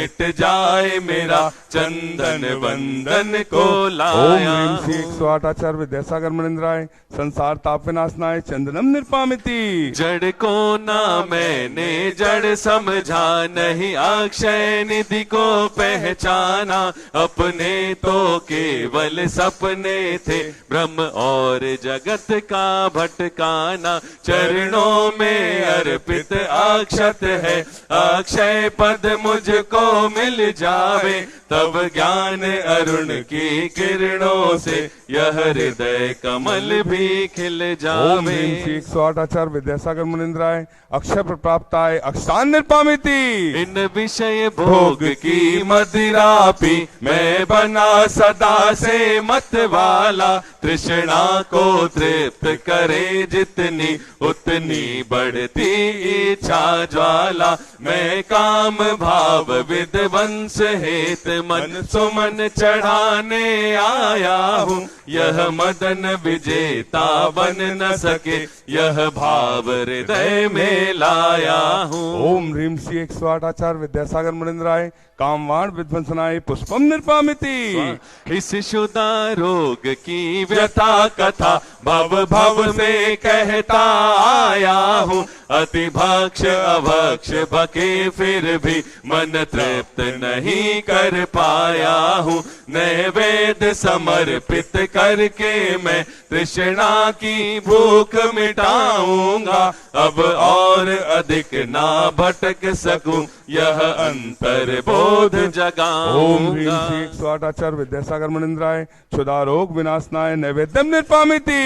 मिट जाए मेरा चंदन बंदन को लाया। ओम ह्रीं श्री 108 आचार्य विद्यासागर मनिंद्राय संसार ताप विनाशनाय चंदनम निर्पामिति। जड़ को ना मैंने जड़ समझा, नहीं अक्षय निधि को पहचाना। अपने तो केवल सपने थे, ब्रह्म और जगत का भटकाना। चरणों में अर्पित अक्षत है, अक्षय पद मुझको मिल जावे। तब ज्ञान अरुण की किरणों से यह हृदय कमल भी खिल जावे। ओम ह्रीं श्री 108 आचार्य विद्यासागर मुनिंद्राय अक्षय प्रप्ताय अक्षतान निर्पामिति। इन विषय भोग की मदिरा पी मैं बना सदा से मत वाला। तृष्णा को तृप्त करे जितनी, उतनी बढ़ती इच्छा ज्वाला। मैं काम भाव विध्वंस हेत मन सुमन चढ़ाने आया हूँ। यह मदन विजेता बन न सके, यह भाव हृदय में लाया हूँ। ओम ह्रीं श्री 108 आचार्य विद्यासागर मुनिंद्राय कामवाण विध्वंसनाय पुष्पम निर्पामिति। इस शुदा रोग की व्यथा कथा भव भव में कहता आया हूँ। अति भक्ष अभक्ष भके फिर भी मन तृप्त नहीं कर पाया हूँ। नैवेद्य समर्पित करके मैं तृष्णा की भूख मिटाऊंगा। अब और अधिक ना भटक सकूं, यह अंतर बोध जगाऊंगा। ओम ह्रीं श्री 108 आचार्य विद्यासागर मुनिंद्राय क्षुधा रोग विनाशनाय नैवेद्यम निर्पामिति।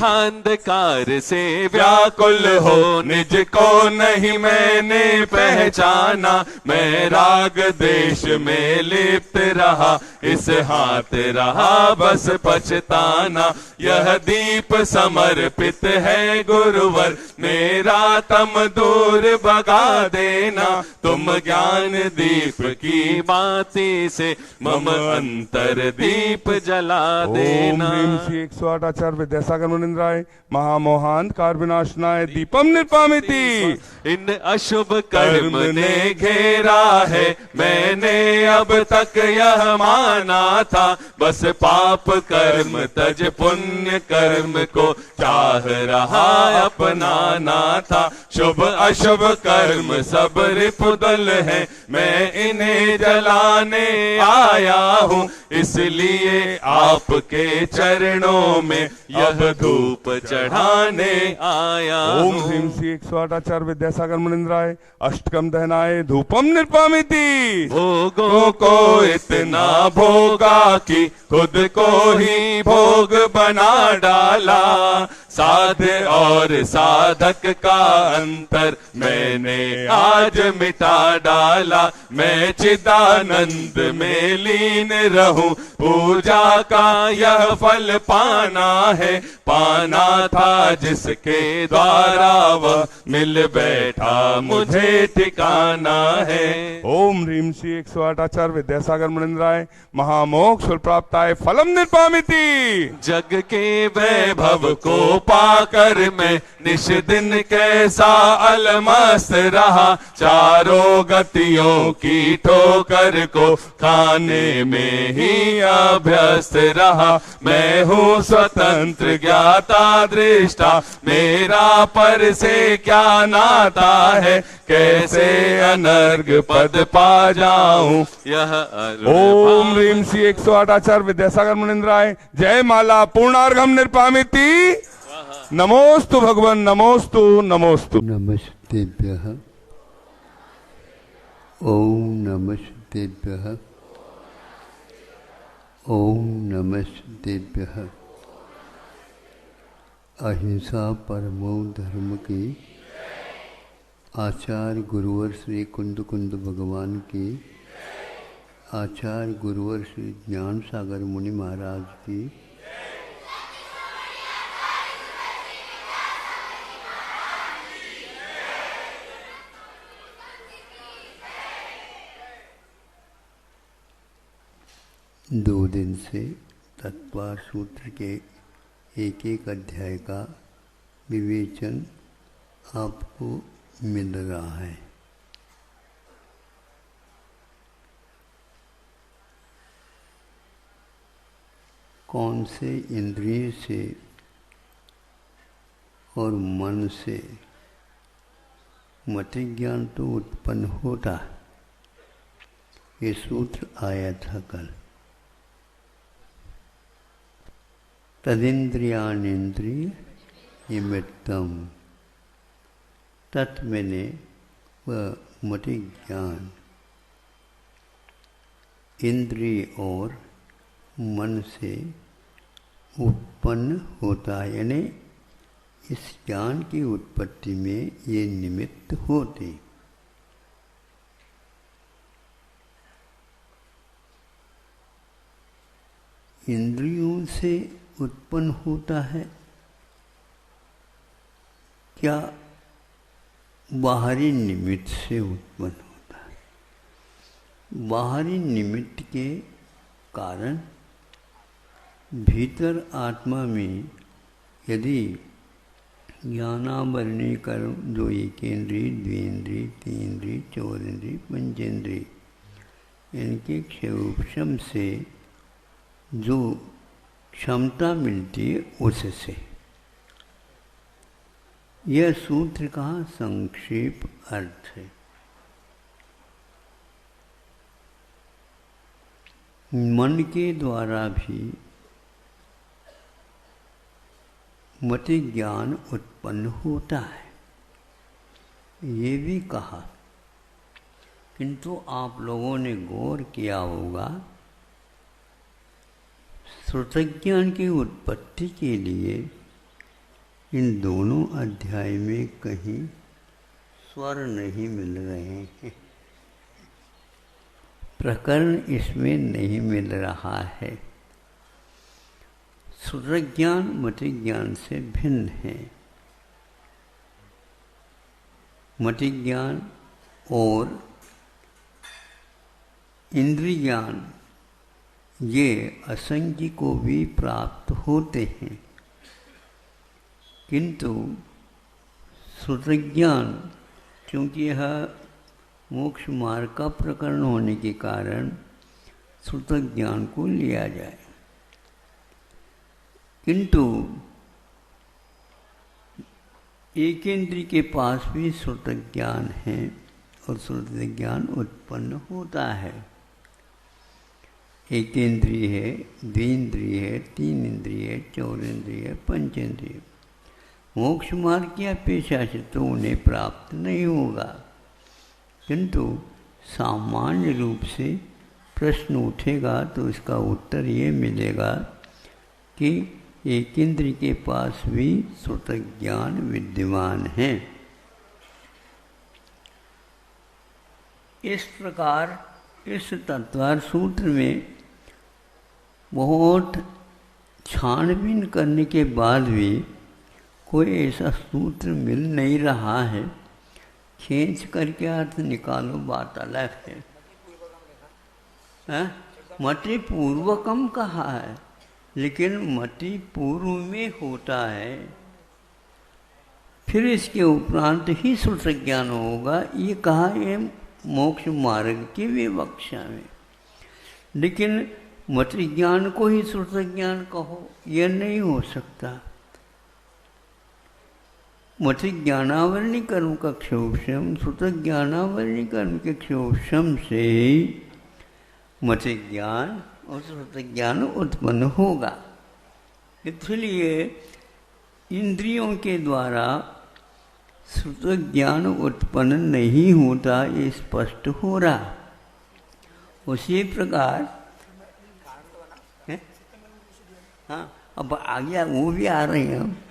अंधकार से व्याकुल हो निज को नहीं मैंने पहचाना। मैं राग देश में लिप्त रहा, इस हाथ रहा बस पछताना। यह दीप समर्पित है गुरुवर, मेरा तम दूर भगा देना। तुम ज्ञान दीप की बाती से मम अंतर दीप जला देना। ओम ह्रीं श्री 108 आचार्य विद्यासागर मुनिंद्राय महामोहान कार विनाशनाय दीपम निर्पामिति। इन अशुभ कर्म ने घेरा है, मैंने अब तक यह माना था। बस पाप कर्म तज पुण्य कर्म को चाह रहा अपनाना था। शुभ अशुभ कर्म सब रिपुदल है, मैं इन्हें जलाने आया हूँ। इसलिए आपके चरणों में यह धूप चढ़ाने आया हूँ। ओम ह्रीं श्री 108 आचार्य विद्यासागर मुनिंद्राय अष्टकम दहनाय धूपम निर्पामिति। भोगों को इतना भोगा कि खुद को ही भोग बना डाला। साध और साधक का अंतर मैंने आज मिटा डाला। मैं चिदानंद में लीन रहूं, पूजा का यह फल पाना है। पाना था जिसके द्वारा वह मिल बैठा, मुझे ठिकाना है। ओम ह्रीं श्री 108 आचार्य विद्यासागर मुनिंद्राय महामोक्ष प्राप्ताय फलम निर्पामिति। जग के वैभव को पाकर मैं निश दिन कैसा अलमस्त रहा। चारों गतियों की ठोकर को खाने में ही अभ्यस्त रहा। मैं हूँ स्वतंत्र ज्ञाता दृष्टा, मेरा पर से क्या नाता है। कैसे अनर्घ पद पा जाऊं यह। ओम ह्रीं श्री 108 आचार्य विद्यासागर मुनिंद्राय जय माला पूर्णार्घम निर्पामिति। नमोस्तु भगवन नमोस्तु नमोस्तु। नमस्तेभ्यः। ओम नमस्तेभ्यः। ओम नमस्तेभ्यः। अहिंसा परमो धर्म की आचार्य गुरुवर श्री कुंद कुंद भगवान की, आचार्य गुरुवर श्री ज्ञान सागर मुनि महाराज की, दो दिन से तत्वार सूत्र के एक एक अध्याय का विवेचन आपको मिल रहा है। कौन से इंद्रिय से और मन से मति ज्ञान तो उत्पन्न होता है। ये सूत्र आया था कल। तदिंद्रियानिंद्रिय निमित्तम, तत् मैंने वह मति ज्ञान इंद्रिय और मन से उत्पन्न होता है, यानी इस ज्ञान की उत्पत्ति में ये निमित्त होते। इंद्रियों से उत्पन्न होता है क्या बाहरी निमित्त से उत्पन्न होता है? बाहरी निमित्त के कारण भीतर आत्मा में यदि ज्ञानावरणी कर्म जो एकेंद्रिय, द्विंद्रिय, तीन्द्रिय, चौरेंद्रिय, पंचेंद्रिय, इनके क्षयोपशम से जो क्षमता मिलती है उससे। यह सूत्र का संक्षेप अर्थ है। मन के द्वारा भी मति ज्ञान उत्पन्न होता है, ये भी कहा। किंतु आप लोगों ने गौर किया होगा, श्रुतज्ञान की उत्पत्ति के लिए इन दोनों अध्याय में कहीं स्वर नहीं मिल रहे हैं, प्रकरण इसमें नहीं मिल रहा है। श्रुतज्ञान मति ज्ञान से भिन्न है। मति ज्ञान और इंद्रिय ज्ञान ये असंख्य को भी प्राप्त होते हैं, किंतु श्रुतज्ञान क्योंकि यह मोक्ष मार्ग का प्रकरण होने के कारण श्रुतज्ञान को लिया जाए। किंतु एक इंद्रिय के पास भी श्रुतज्ञान है और श्रुतज्ञान उत्पन्न होता है। एक इंद्रिय है, द्विंद्रिय है, तीन इंद्रिय है, चौरेंद्रिय है, पंचेंद्रिय। मोक्ष मार्ग की अपेक्षा से तो उन्हें प्राप्त नहीं होगा, किंतु सामान्य रूप से प्रश्न उठेगा तो इसका उत्तर ये मिलेगा कि एक इंद्रिय के पास भी श्रुतज्ञान विद्यमान है। इस प्रकार इस तत्वार्थ सूत्र में बहुत छानबीन करने के बाद भी कोई ऐसा सूत्र मिल नहीं रहा है। खींच करके अर्थ निकालो, बात अलग है। मति पूर्वकम कहा है, लेकिन मति पूर्व में होता है, फिर इसके उपरांत ही श्रुतज्ञान होगा, ये कहा है मोक्ष मार्ग की विवक्षा में। लेकिन मति ज्ञान को ही श्रुतज्ञान कहो, यह नहीं हो सकता। मति ज्ञानावरणी कर्म का क्षोभशम, श्रुतज्ञानावरणी कर्म के क्षोभशम से ही मति ज्ञान और श्रुतज्ञान उत्पन्न होगा। इसलिए इंद्रियों के द्वारा श्रुतज्ञान उत्पन्न नहीं होता, ये स्पष्ट हो रहा। उसी प्रकार हाँ, अब आ गया, वो भी आ रहे हैं।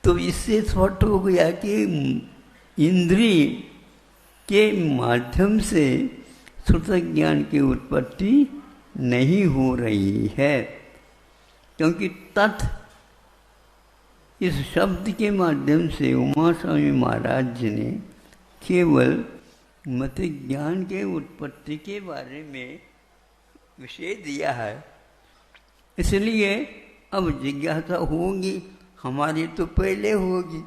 तो इससे स्पष्ट हो गया कि इंद्रिय के माध्यम से श्रुतज्ञान की उत्पत्ति नहीं हो रही है, क्योंकि तत् इस शब्द के माध्यम से उमा स्वामी महाराज जी ने केवल मति ज्ञान के उत्पत्ति के बारे में विषय दिया है। इसलिए अब जिज्ञासा होगी, हमारी तो पहले होगी।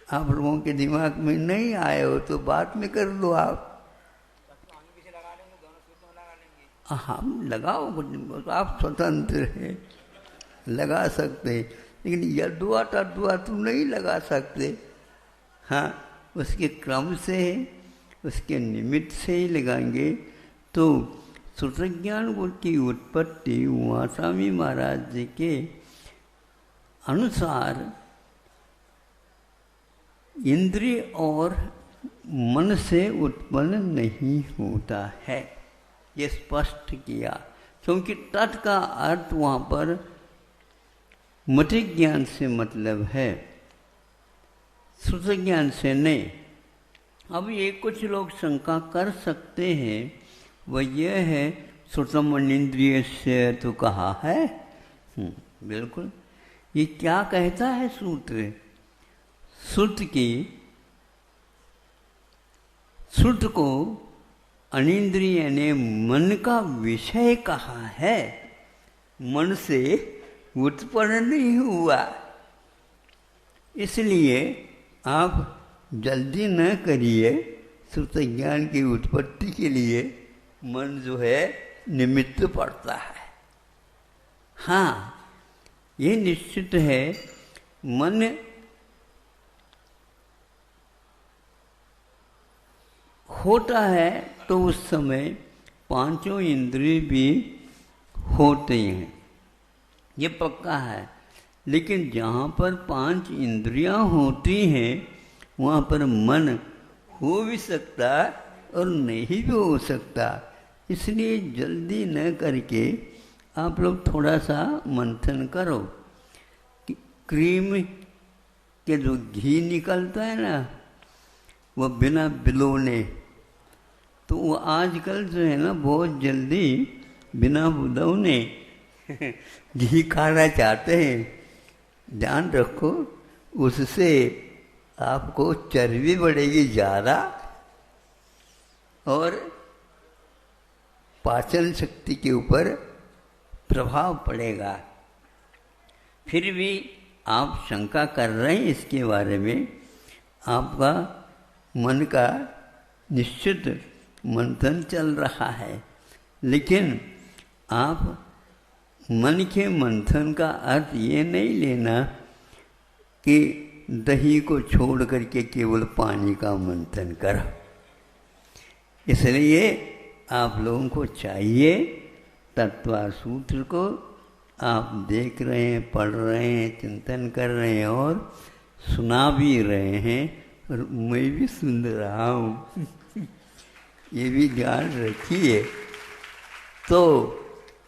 आप लोगों के दिमाग में नहीं आए हो तो बाद में कर लो आप। हम लगाओ, आप स्वतंत्र हैं, लगा सकते हैं, लेकिन यदुआ तदुआ तुम नहीं लगा सकते। हाँ, उसके क्रम से, उसके निमित्त से ही लगाएंगे। तो श्रुतज्ञान गुण की उत्पत्ति वासामी महाराज जी के अनुसार इंद्रिय और मन से उत्पन्न नहीं होता है, ये स्पष्ट किया। क्योंकि तत् का अर्थ वहाँ पर मति ज्ञान से मतलब है, श्रुत ज्ञान से नहीं। अब ये कुछ लोग शंका कर सकते हैं, वह यह है श्रुतम इंद्रिय से तो कहा है। बिल्कुल, ये क्या कहता है सूत्र? श्रुत की, श्रुत को अनिंद्रिय ने मन का विषय कहा है, मन से उत्पन्न नहीं हुआ। इसलिए आप जल्दी न करिए, श्रुत ज्ञान की उत्पत्ति के लिए मन जो है निमित्त पड़ता है। हाँ, ये निश्चित है, मन होता है तो उस समय पांचों इंद्रिय भी होते हैं, ये पक्का है। लेकिन जहाँ पर पांच इंद्रियां होती हैं वहाँ पर मन हो भी सकता और नहीं भी हो सकता। इसलिए जल्दी न करके आप लोग थोड़ा सा मंथन करो। क्रीम के जो घी निकलता है ना, वह बिना बिलोने, तो वो आजकल जो है ना बहुत जल्दी बिना बुलौने घी खाना चाहते हैं। ध्यान रखो, उससे आपको चर्बी बढ़ेगी ज़्यादा और पाचन शक्ति के ऊपर प्रभाव पड़ेगा। फिर भी आप शंका कर रहे हैं इसके बारे में, आपका मन का निश्चित मंथन चल रहा है। लेकिन आप मन के मंथन का अर्थ ये नहीं लेना कि दही को छोड़ करके केवल पानी का मंथन करो। इसलिए आप लोगों को चाहिए तत्व सूत्र को आप देख रहे हैं, पढ़ रहे हैं, चिंतन कर रहे हैं और सुना भी रहे हैं, और मैं भी सुन रहा हूँ ये भी ध्यान रखिए। तो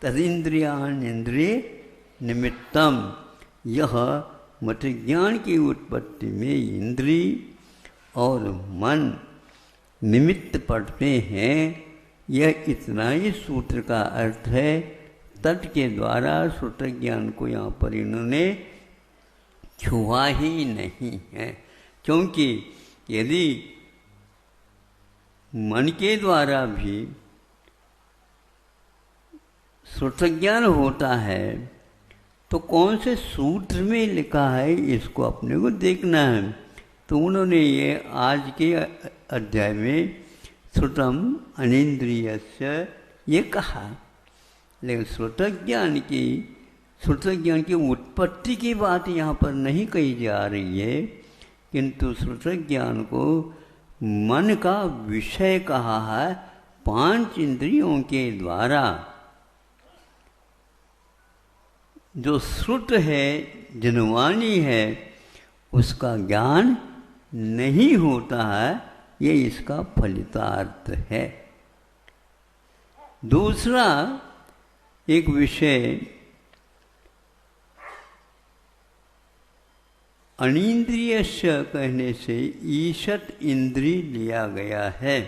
तदिंद्रियान इंद्रिय निमित्तम, यह मत ज्ञान की उत्पत्ति में इंद्रिय और मन निमित्त पड़ते हैं। यह इतना ही सूत्र का अर्थ है। तत् के द्वारा श्रुत ज्ञान को यहाँ पर इन्होंने छुआ ही नहीं है, क्योंकि यदि मन के द्वारा भी श्रुत ज्ञान होता है तो कौन से सूत्र में लिखा है इसको अपने को देखना है। तो उन्होंने ये आज के अध्याय में श्रुतम अनिंद्रियस्य ये कहा, लेकिन श्रुत ज्ञान की उत्पत्ति की बात यहाँ पर नहीं कही जा रही है, किंतु श्रुत ज्ञान को मन का विषय कहा है। पांच इंद्रियों के द्वारा जो श्रुत है, जनवाणी है, उसका ज्ञान नहीं होता है, ये इसका फलितार्थ है। दूसरा एक विषय अनिंद्रियस्य कहने से ईशत इंद्रिय लिया गया है।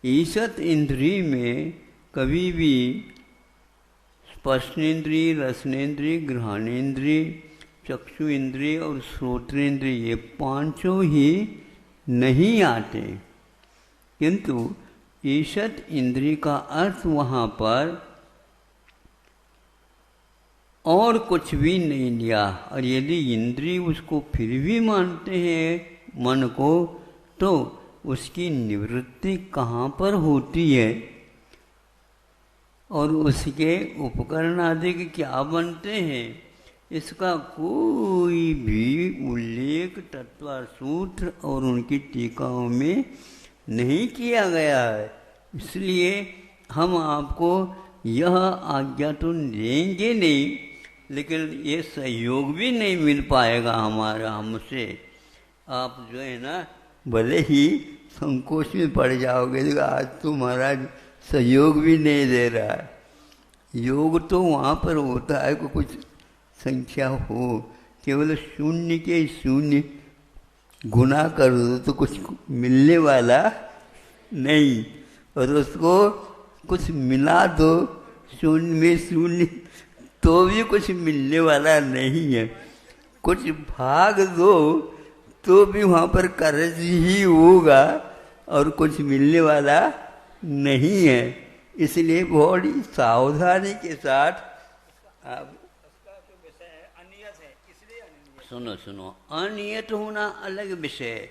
ईशत इंद्रिय में कभी भी स्पर्शेंद्रिय, रसनेन्द्रिय, घ्राणेन्द्रिय, चक्षु इंद्रिय और श्रोत्रेंद्रिय ये पांचों ही नहीं आते, किंतु ईशत इंद्रिय का अर्थ वहाँ पर और कुछ भी नहीं लिया। और यदि इंद्रिय उसको फिर भी मानते हैं मन को, तो उसकी निवृत्ति कहाँ पर होती है? और उसके उपकरण आदि के क्या बनते हैं, इसका कोई भी उल्लेख तत्व सूत्र और उनकी टीकाओं में नहीं किया गया है। इसलिए हम आपको यह आज्ञा तो देंगे नहीं, लेकिन ये सहयोग भी नहीं मिल पाएगा हमारा हमसे। आप जो है ना भले ही संकोच में पड़ जाओगे, तो आज तो महाराज सहयोग भी नहीं दे रहा है। योग तो वहाँ पर होता है कि कुछ संख्या हो, केवल शून्य के शून्य गुना कर दो तो कुछ मिलने वाला नहीं, और उसको कुछ मिला दो शून्य में शून्य तो भी कुछ मिलने वाला नहीं है। कुछ भाग दो तो भी वहाँ पर कर्ज ही होगा और कुछ मिलने वाला नहीं है। इसलिए बड़ी सावधानी के साथ आप सुनो सुनो, अनियत होना अलग विषय है,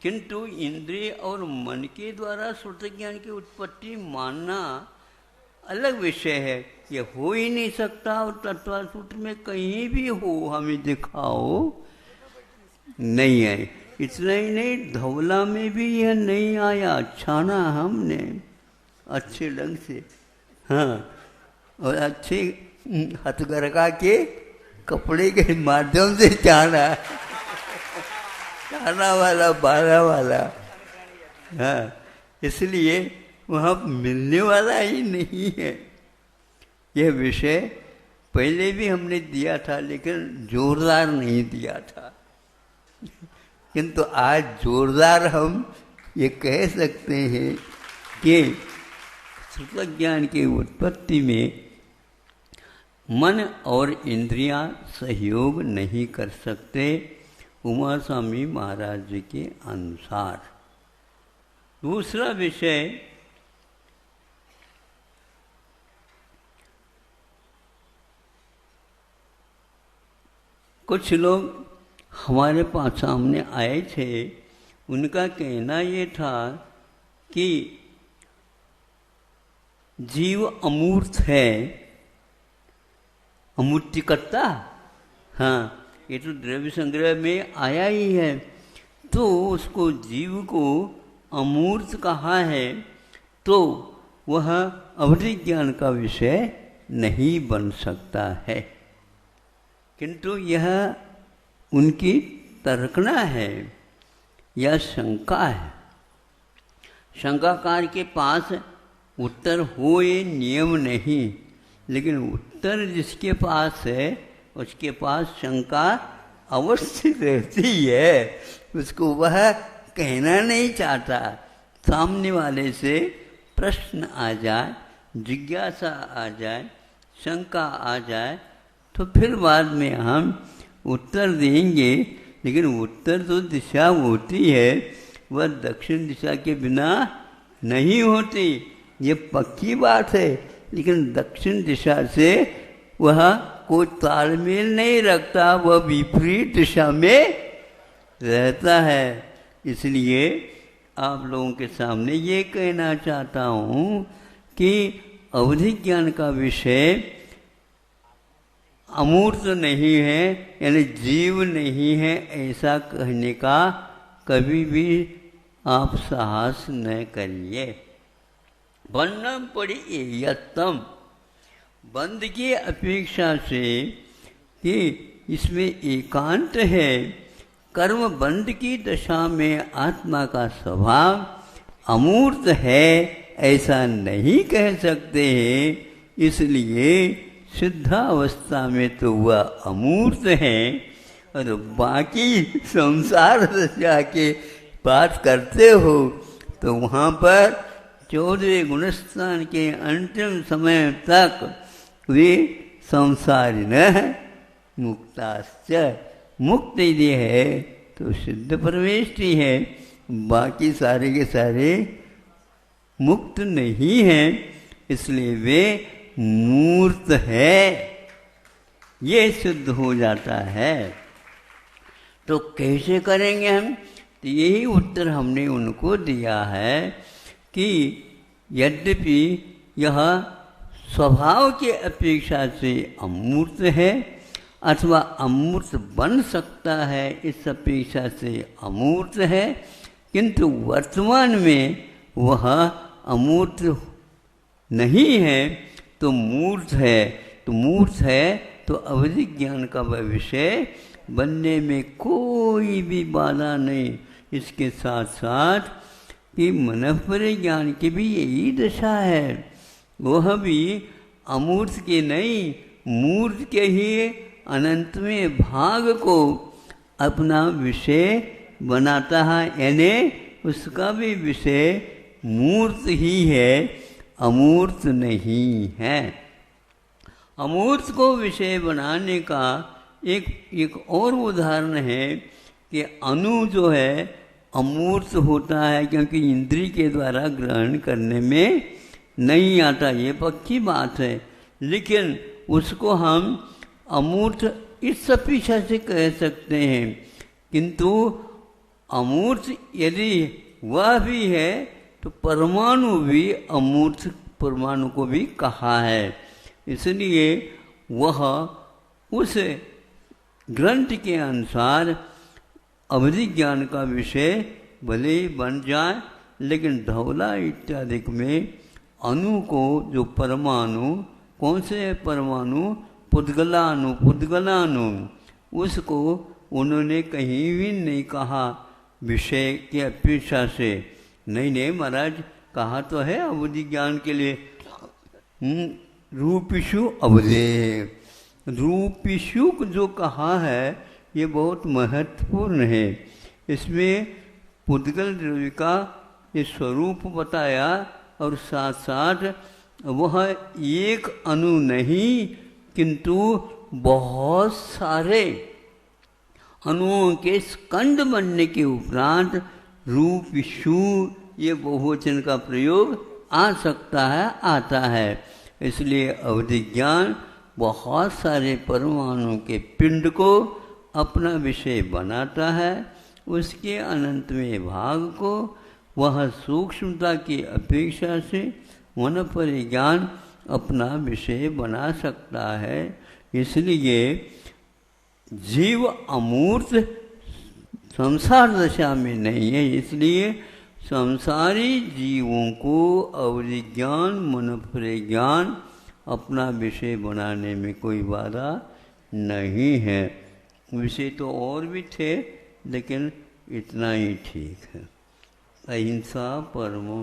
किंतु इंद्रिय और मन के द्वारा श्रुत ज्ञान की उत्पत्ति मानना अलग विषय है। ये हो ही नहीं सकता, और तत्व सूत्र में कहीं भी हो हमें दिखाओ नहीं है। इतना ही नहीं, धवला में भी यह नहीं आया, छाना हमने अच्छे ढंग से, हाँ, और अच्छे हथकरघा के कपड़े के माध्यम से छाना, छाना वाला बारह वाला, हाँ, इसलिए वहाँ मिलने वाला ही नहीं है। यह विषय पहले भी हमने दिया था, लेकिन जोरदार नहीं दिया था, किंतु आज जोरदार हम ये कह सकते हैं कि श्रुत ज्ञान की उत्पत्ति में मन और इंद्रियां सहयोग नहीं कर सकते, उमा स्वामी महाराज जी के अनुसार। दूसरा विषय, कुछ लोग हमारे पास सामने आए थे, उनका कहना ये था कि जीव अमूर्त है, अमूर्तिकर्ता, हाँ, ये तो द्रव्य संग्रह में आया ही है, तो उसको जीव को अमूर्त कहा है, तो वह अवधि ज्ञान का विषय नहीं बन सकता है। किंतु यह उनकी तर्कना है या शंका है। शंकाकार के पास उत्तर हो ये नियम नहीं, लेकिन उत्तर जिसके पास है उसके पास शंका अवश्य रहती है। उसको वह कहना नहीं चाहता, सामने वाले से प्रश्न आ जाए, जिज्ञासा आ जाए, शंका आ जाए, तो फिर बाद में हम उत्तर देंगे। लेकिन उत्तर तो दिशा होती है, वह दक्षिण दिशा के बिना नहीं होती, ये पक्की बात है। लेकिन दक्षिण दिशा से वह कोई तालमेल नहीं रखता, वह विपरीत दिशा में रहता है। इसलिए आप लोगों के सामने ये कहना चाहता हूँ कि अवधि ज्ञान का विषय अमूर्त नहीं है, यानी जीव नहीं है, ऐसा कहने का कभी भी आप साहस न करिए। बंधम पड़ी यत्तम, बंध की अपेक्षा से कि इसमें एकांत है। कर्म बंध की दशा में आत्मा का स्वभाव अमूर्त है, ऐसा नहीं कह सकते हैं। इसलिए सिद्धावस्था में तो वह अमूर्त है, और बाकी संसार दशा के बात करते हो तो वहाँ पर 14वें गुणस्थान के अंतिम समय तक वे संसारिण मुक्ताश्च, मुक्त यदि है तो सिद्ध परमेष्टि है, बाकी सारे के सारे मुक्त नहीं हैं, इसलिए वे मूर्त है, ये सिद्ध हो जाता है। तो कैसे करेंगे हम? तो यही उत्तर हमने उनको दिया है कि यद्यपि यह स्वभाव के अपेक्षा से अमूर्त है अथवा अमूर्त बन सकता है इस अपेक्षा से अमूर्त है, किंतु वर्तमान में वह अमूर्त नहीं है तो मूर्त है। तो मूर्त है तो अवधि ज्ञान का वह विषय बनने में कोई भी बाधा नहीं। इसके साथ साथ कि मनःपरे ज्ञान की भी यही दशा है, वह भी अमूर्त के नहीं मूर्त के ही अनंत में भाग को अपना विषय बनाता है, यानी उसका भी विषय मूर्त ही है, अमूर्त नहीं है। अमूर्त को विषय बनाने का एक और उदाहरण है कि अणु जो है अमूर्त होता है क्योंकि इंद्रिय के द्वारा ग्रहण करने में नहीं आता, ये पक्की बात है। लेकिन उसको हम अमूर्त इस अपेक्षा से कह सकते हैं, किंतु अमूर्त यदि वह भी है तो परमाणु भी अमूर्त परमाणु को भी कहा है। इसलिए वह उस ग्रंथ के अनुसार अवधि ज्ञान का विषय भले ही बन जाए, लेकिन धौला इत्यादि में अणु को जो परमाणु, कौन से परमाणु, पुद्गलाणु, उसको उन्होंने कहीं भी नहीं कहा विषय की अपेक्षा से। नहीं महाराज, कहा तो है अवधि ज्ञान के लिए रूपिषु अवधे। रूपिषु जो कहा है ये बहुत महत्वपूर्ण है। इसमें पुद्गल द्रव्य का ये स्वरूप बताया और साथ साथ वह एक अणु नहीं किंतु बहुत सारे अणुओं के स्कंद बनने के उपरांत रूपिषु ये बहुवचन का प्रयोग आ सकता है, आता है। इसलिए अवधि ज्ञान बहुत सारे परमाणुओं के पिंड को अपना विषय बनाता है, उसके अनंत में भाग को वह सूक्ष्मता की अपेक्षा से मनःपरे ज्ञान अपना विषय बना सकता है। इसलिए जीव अमूर्त संसार दशा में नहीं है, इसलिए संसारी जीवों को अवधि ज्ञान मनःपरे ज्ञान अपना विषय बनाने में कोई बाधा नहीं है। विषय तो और भी थे लेकिन इतना ही ठीक है। अहिंसा परमो